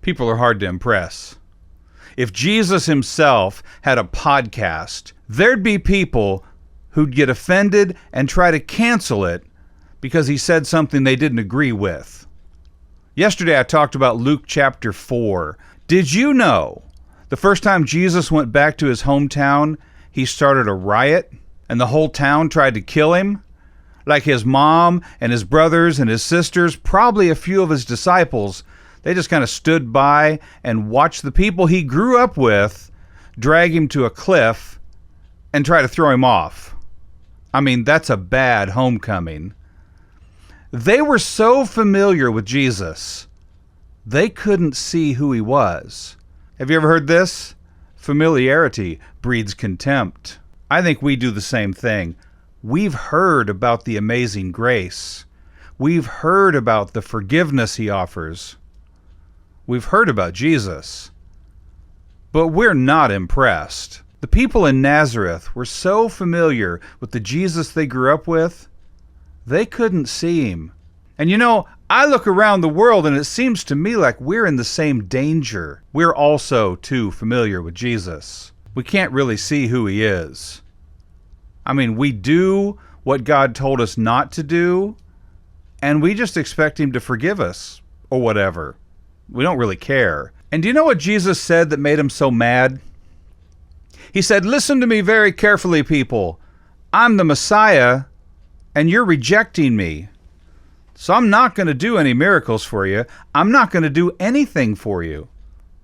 People are hard to impress. If Jesus himself had a podcast, there'd be people who'd get offended and try to cancel it because he said something they didn't agree with. Yesterday I talked about Luke chapter 4. Did you know the first time Jesus went back to his hometown, he started a riot and the whole town tried to kill him? Like his mom and his brothers and his sisters, probably a few of his disciples, they just kind of stood by and watched the people he grew up with drag him to a cliff and try to throw him off. I mean, that's a bad homecoming. They were so familiar with Jesus, they couldn't see who he was. Have you ever heard this? Familiarity breeds contempt. I think we do the same thing. We've heard about the amazing grace. We've heard about the forgiveness he offers. We've heard about Jesus, but we're not impressed. The people in Nazareth were so familiar with the Jesus they grew up with, they couldn't see him. And you know, I look around the world and it seems to me like we're in the same danger. We're also too familiar with Jesus. We can't really see who he is. I mean, we do what God told us not to do, and we just expect him to forgive us or whatever. We don't really care. And do you know what Jesus said that made him so mad? He said, "Listen to me very carefully, people. I'm the Messiah, and you're rejecting me. So I'm not going to do any miracles for you. I'm not going to do anything for you.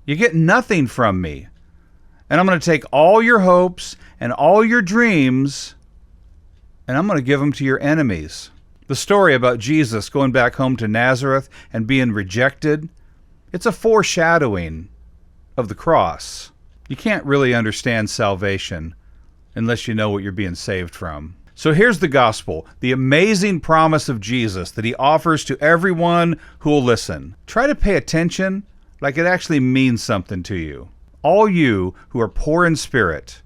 You get nothing from me. And I'm going to take all your hopes and all your dreams, and I'm going to give them to your enemies." The story about Jesus going back home to Nazareth and being rejected, it's a foreshadowing of the cross. You can't really understand salvation unless you know what you're being saved from. So here's the gospel, the amazing promise of Jesus that he offers to everyone who will listen. Try to pay attention like it actually means something to you. All you who are poor in spirit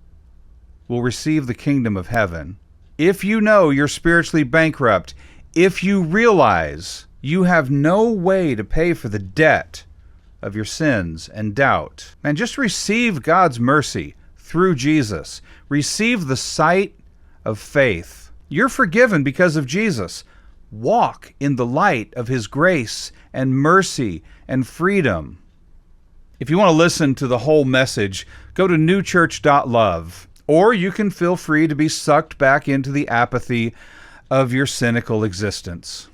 will receive the kingdom of heaven. If you know you're spiritually bankrupt, if you realize you have no way to pay for the debt of your sins and doubt, and just receive God's mercy through Jesus. Receive the sight of faith. You're forgiven because of Jesus. Walk in the light of his grace and mercy and freedom. If you want to listen to the whole message, go to newchurch.love, or you can feel free to be sucked back into the apathy of your cynical existence.